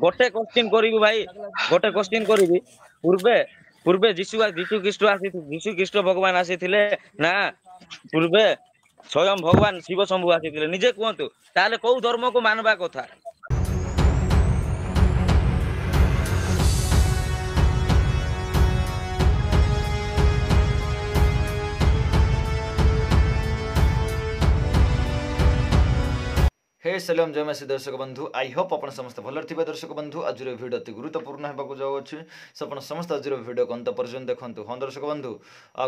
गोटे क्वेश्चन करिबु भाई गोटे क्वेश्चन करिबि पूर्वे पूर्वे जीशु ख्रीष्ट भगवान आसीथिले ना पूर्वे स्वयं भगवान शिव शंभु आसीथिले निजे कहतु ताले को धर्म को मानवा कथा हे सलाम जय मसी दर्शक बंधु आई होप अपन समस्त भलर थिबे दर्शक बंधु आज वीडियो अति गुरुत्वपूर्ण हेबाकु जाउ अछि अपन समस्त आज वीडियो को अंत पर्यंत देखंतु हां दर्शक बंधु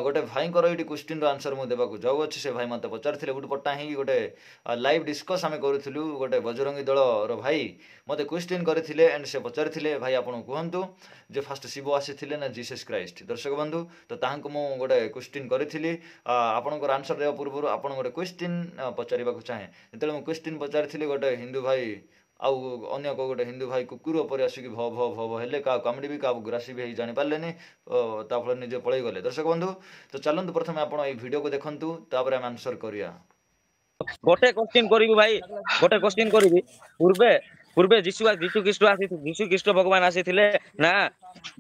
गोटे भाई को एटी क्वेश्चन रो आंसर मु देबाकु जाउ अछि से भाई मते पचारथिले गुड पट्टा ही गोटे लाइव डिस्कस आमे करूथिलु गोटे बजरंगी दल रो भाई मते क्वेश्चन करथिले एंड से पचारथिले भाई आपन कहंतु जे फर्स्ट शिव आसीथिले ना जीसस क्राइस्ट दर्शक बंधु तो ताहांको मु गोटे क्वेश्चन करथिली आपन को आंसर देबा पूर्व आपन गोटे क्वेश्चन पचारिबाकु चाहे जेतले मु क्वेश्चन पचारथिली गोटे हिंदू भाई आउ अन्य को गोटे हिंदू भाई कुकुर उपर आसिक भ भ भ भ हेले का कमेडी भी का ग्रासी भी जानि पारलेनी ता फल निजे पळै गले दर्शक बंधु तो चलंतु प्रथमे आपण ए वीडियो को देखंतु तापर हम आंसर करिया गोटे क्वेश्चन करिबु भाई गोटे क्वेश्चन करिबि पूर्वे पूर्वे जीशु ख्रीष्ट भगवान आसीथिले ना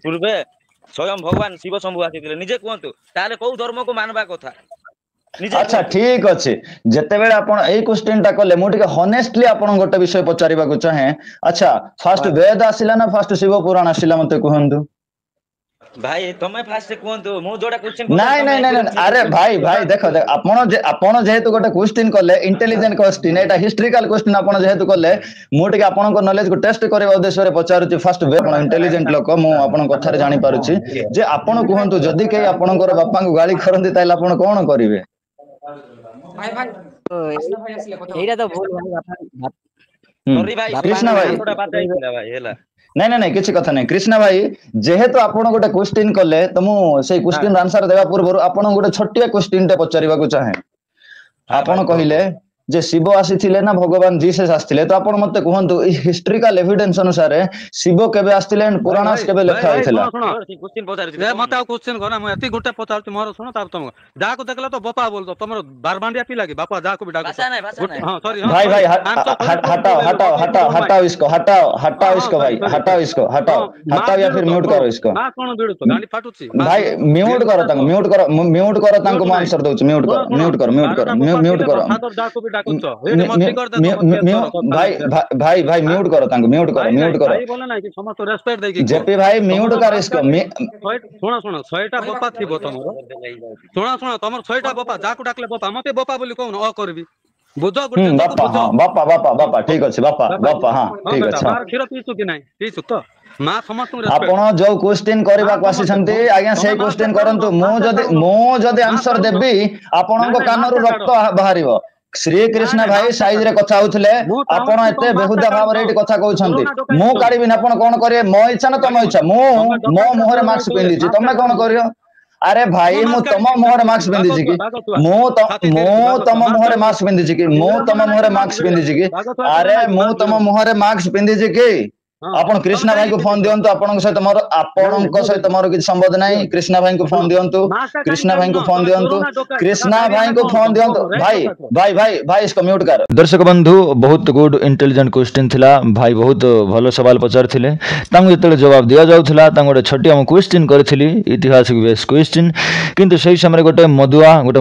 पूर्वे स्वयं भगवान शिव शंभु आसीथिले निजे कहतु ताले को धर्म को मानवा कथा अच्छा ठीक अच्छे जिते बेले आपण ए क्वेश्चन टा कले मु टिके हनेस्टली आपण गोटे विषय पचारिबा को चाहे अच्छा फर्स्ट वेद आसिला ना फर्स्ट शिव पुराण आसिला मते कहंतु भाई तमे फास्ट कहंतु मु जोडा क्वेश्चन नहीं नहीं नहीं अरे भाई भाई देखो आपण जेहेतु गोटे क्वेश्चन कले इंटेलिजेंट क्वेश्चन एटा हिस्टोरिकल क्वेश्चन आपण जेहेतु कले मु टिके आपण को नॉलेज को टेस्ट करबा उद्देश्य रे पचारुची फर्स्ट वे आपण इंटेलिजेंट लोक मु आपण कथा रे जानि पारुची जे आपण कहंतु जदी के आपणकर बापा को गाली करंती ताइला आपण कोन करिवे भाई भाई एटा तो भूल सॉरी भाई कृष्णा भाई थोड़ा बात आइला भाई हेला नहीं नहीं नहीं किसी कथा नहीं कृष्णा भाई जेहेतु आपण गोटे क्वेश्चन कले तो मु से क्वेश्चन आंसर देबा पूर्व आपण गोटे छोटिया क्वेश्चन टे पचारिबा को चाहे आपण कहिले जे शिव आसीथिले ना भगवान जीसस आसीथिले तो आपण मते कहंतु हिस्टोरिकल एविडेंस अनुसार शिव केबे आसीथिले पुराणस केबे लिखा होइथिला क्वेश्चन पचारि ए मते आ क्वेश्चन कोना म एती गुटे पचारछु मोर सुनो तब तुम जा को देखला तो बपा बोल दो तुमरो बारबांडिया पी लागी बापा जा को भी डाक भाषा नहीं हां सॉरी भाई भाई हटाओ इसको हटाओ इसको भाई हटाओ या फिर म्यूट करो इसको ना कोन बिडु तो गांडी फाटुची भाई म्यूट करो तांको म आंसर दउछ म्यूट करो भाई भाई म्यूट करो तांको म्यूट करो भाई बोले ना कि समस्त रेस्पेक्ट दे कि जेपी भाई म्यूट कर इसको सुनो 100टा बपा थिबो तमरो सुनो तमर 100टा बपा जाको डाकले बपा मते बपा बोली कहू न करबी बुझो गुटे बापा हां बापा ठीक अछि बापा हां ठीक अछि मार खिरो पीसु कि नाही पीसु तो मा समस्त रेस्पेक्ट आपण जो क्वेश्चन करबा को आसी छंती आज्ञा से क्वेश्चन करंतु मो जदी आंसर देबी आपन को कानरू रक्त बाहरिबो श्री कृष्ण भाई साइज रे कथा होथले आपण एते बेहुदा भाव रे एटी कथा कहउछंती मु काढिबि न आपण कोन करिए मो इच्छा न तम इच्छा मो मोहरे मार्क्स पिंदी छी तमे कोन करियो अरे भाई मु तम मोहरे मार्क्स पिंदी छी कि मु तम मोहरे मार्क्स पिंदी छी कि मु तम मोहरे मार्क्स पिंदी छी कि अरे मु तम मोहरे मार्क्स पिंदी छी कि आपण कृष्णा भाई को फोन दियंतु आपन सहित मोर आपन को सहित मोर कि संबंध नाही कृष्णा भाई को फोन दियंतु कृष्णा भाई को फोन दियंतु भाई इसको म्यूट कर दर्शक बंधु बहुत गुड इंटेलिजेंट क्वेश्चन थिला भाई बहुत भलो सवाल पचारथिले तांगो जतले जवाब दिया जाउथला तांगो गोटे छोटिया हम क्वेश्चन करथिली ऐतिहासिक बेस क्वेश्चन किंतु सही समय गोटे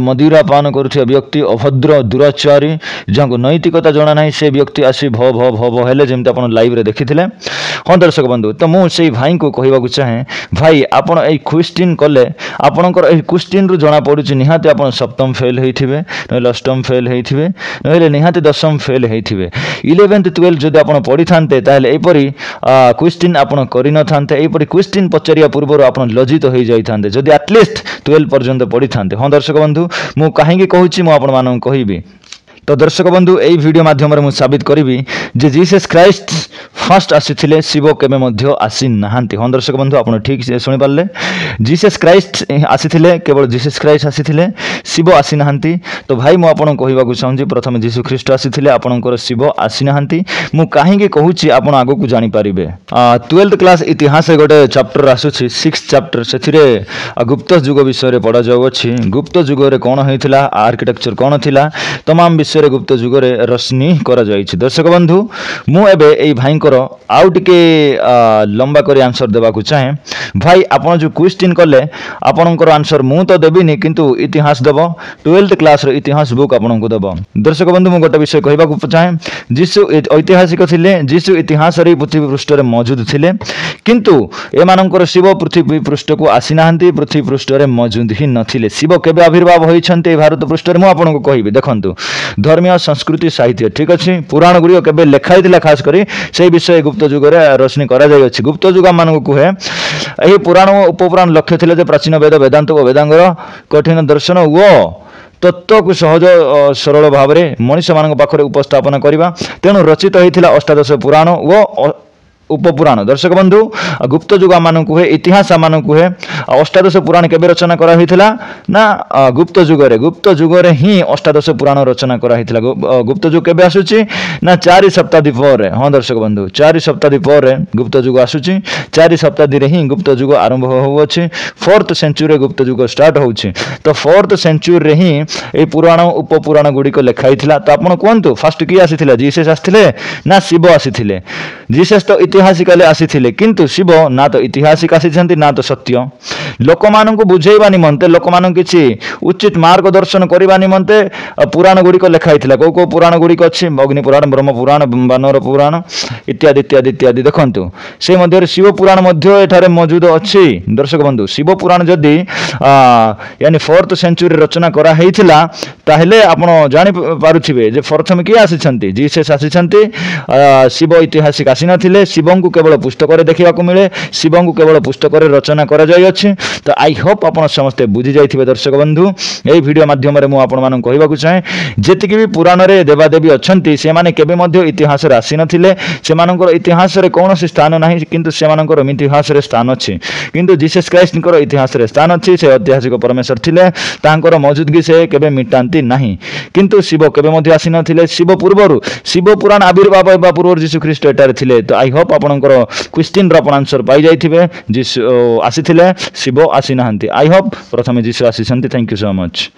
मदिरा पान करूथिया व्यक्ति अभद्र दुराचारी जाको नैतिकता जणा नाही से व्यक्ति आसी भ भ भ भ हेले जेमते आपण लाइव रे देखिथिले हाँ दर्शक बंधु तो मुझे भाई को कहवाक चाहे भाई आपण ए क्वेश्चन कले आपणकर ए क्वेश्चन रु जना पड़ुछि निहाती आपण सप्तम फेल होइथिबे नहले अष्टम फेल होइथिबे नहले निहाती दशम फेल होइथिबे 11th 12th जदि आपण पढ़ी थांते ताले एपरी क्वेश्चन आपण करि न थांते एपरी क्वेश्चन पचारिया पूर्व आपण लज्जित होई जाई थांते जदि एटलीस्ट 12 पर्यंत पढ़ी थांते हाँ दर्शक बंधु मु काहेकि कहूछि मु आपण मानन कहिबी तो दर्शक बंधु यही वीडियो माध्यम मुझे साबित करी जे जीसस क्राइस्ट फर्स्ट आसीथिले शिव केबे मध्य आसी नाहांती हाँ दर्शक बंधु आपण ठीक से सुनि पारले जीसस क्राइस्ट आसीथिले केवल जीसस क्राइस्ट आसीथिले शिव आसी नाहांती तो भाई मु आपण कहबा को चाहूँ प्रथम जीसु ख्रीष्ट आसीथिले आपणकर शिव आसी नाहांती मु काहेकि कहूछि आपण आगो को जानि पारिबे 12th क्लास इतिहास गोटे चैप्टर आसुछि 6th चैप्टर सेथिरे गुप्त युग विषय रे पढ़ा जाउ अछि गुप्त युग रे कोन होइथिला आर्किटेक्चर कोन थिला तमाम ବିଷୟରେ ଗୁପ୍ତ ଯୁଗରେ ରୋଶନୀ କରାଯାଇଛି। ଦର୍ଶକ ବନ୍ଧୁ ମୁଁ ଏବେ ଏଇ ଭାଇଙ୍କର ଆଉ ଟିକେ ଲମ୍ବା କରି ଆନ୍ସର ଦେବାକୁ ଚାହେଁ। ଭାଇ ଆପଣ ଯେଉଁ କ୍ୱେଶ୍ଚିନ୍ କଲେ ଆପଣଙ୍କର ଆନ୍ସର ମୁଁ ତ ଦେବିନି କିନ୍ତୁ ଇତିହାସ ଦେବ 12th କ୍ଲାସ୍ର ଇତିହାସ ବୁକ୍ ଆପଣଙ୍କୁ ଦେବ। ଦର୍ଶକ ବନ୍ଧୁ ମୁଁ ଗୋଟେ ବିଷୟ କହିବାକୁ ଚାହେଁ, ଯୀଶୁ ଐତିହାସିକ ଥିଲେ, ଯୀଶୁ ଇତିହାସରେ ପୃଥିବୀ ପୃଷ୍ଠରେ ମौजूद ଥିଲେ, କିନ୍ତୁ ଏମାନଙ୍କର ଶିବ ପୃଥିବୀ ପୃଷ୍ଠକୁ ଆସିନାହାନ୍ତି, ପୃଥିବୀ ପୃଷ୍ଠରେ मौजूद ହିଁ ନଥିଲେ। ଶିବ କେବେ ଆବିର୍ଭାବ ହୋଇଛନ୍ତି ଭାରତ ପୃଷ୍ଠରେ ମୁଁ ଆପଣଙ୍କୁ କହିବି। ଦେଖନ୍ତୁ ଧର୍ମୀୟ ସଂସ୍କୃତି ସାହିତ୍ୟ ଠିକ୍ ଅଛି, ପୁରାଣ ଗୁଡ଼ିକ କେବେ ଲେଖା ହେଇଥିଲା ଖାସ କରି ସେହି ବିଷୟ ଗୁପ୍ତ ଯୁଗରେ ରୋଶନୀ କରାଯାଇଅଛି। ଗୁପ୍ତ ଯୁଗ ମାନଙ୍କୁ କୁହେ ଏହି ପୁରାଣ ଓ ଉପପୁରାଣ ଲକ୍ଷ୍ୟ ଥିଲେ ଯେ ପ୍ରାଚୀନ ବେଦ ବେଦାନ୍ତ ଓ ବେଦାଙ୍ଗର କଠିନ ଦର୍ଶନ ଓ ତତ୍ତ୍ୱକୁ ସହଜ ସରଳ ଭାବରେ ମଣିଷମାନଙ୍କ ପାଖରେ ଉପସ୍ଥାପନ କରିବା, ତେଣୁ ରଚିତ ହୋଇଥିଲା ଅଷ୍ଟାଦଶ ପୁରାଣ ଓ उपपुराण। दर्शक बंधु गुप्त युग मान हुए इतिहास मान हुए अष्टादश पुराण केबे रचना करा होइथिला ना गुप्त जुगरे ही अष्टादश पुराण रचना करा होइथिला। गुप्त युग केबे आसुची ना 4 शताब्दी पर। हाँ दर्शक बंधु 4 शताब्दी पर गुप्त युग आसुची। 4 शताब्दी रे ही गुप्त युग आरंभ होउछि। 4th सेंचुरी गुप्त युग स्टार्ट होउछि। तो 4th सेंचुरी रे ही ए पुराण उपपुराण गुडी को लिखा होइथिला। तो आपण कोनतु फास्ट की आसीथिला, जीसस आसीथिले ना शिव आसीथिले? जीसस तो इतिहासिकले आसीथिले, किंतु शिव ना तो इतिहासिक आसीछंती ना तो सत्य। लोक माननकु बुझेइबा निमंते, लोक मानन किछि उचित मार्गदर्शन करिबा निमंते पुराण गुडी को लिखा होइथिला। को पुराण गुडी को अछि अग्नि पुराण, ब्रह्म पुराण, वानर पुराण इत्यादि इत्यादि इत्यादि। देखंतु से मध्य शिव पुराण मध्य एठारे मौजूद अछि। दर्शक बंधु शिव पुराण जदि यानी 4th सेंचुरी रचना करा हेइथिला ताहेले आपण जानि पारुथिबे जे प्रथम कि आसीछंती जीसस आसीछंती। शिव ऐतिहासिक आसी नथिले। शिवंकु केवल पुस्तक देखा मिले, शिवंकु केवल पुस्तक रचना करा जाय अछि। तो आई होप आपण समस्ते बुझी जाइथिबे। दर्शक बंधु एई वीडियो माध्यम रे मु आपण मानन कहबाकू चाहे जेतिकि भी पुराण रे देवादेवी अछंती से माने केबे मध्य इतिहास रे आसी नथिले। से मानकर इतिहास रे कोनोसी स्थान नाही, किंतु से मानकर इतिहास रे स्थान अछि। किंतु जीसस क्राइस्ट नकर इतिहास रे स्थान अछि। से ऐतिहासिक परमेश्वर थिले, तांकर मौजूदगी से केबे मिटांती नाही। किंतु शिव केबे मध्य आसी नथिले। शिव पूर्वरु शिव पुराण आविर्भाव हेबा पूर्व जीसु ख्रीष्ट एटारे थिले। तो आई होप आपनकर क्वेश्चन रो आपण आंसर पाई जाइथिबे। जीसु आसीथिले, शिव आसी नाहंती। आई होप प्रथमे जीसु आसीछंती। Thank you so much.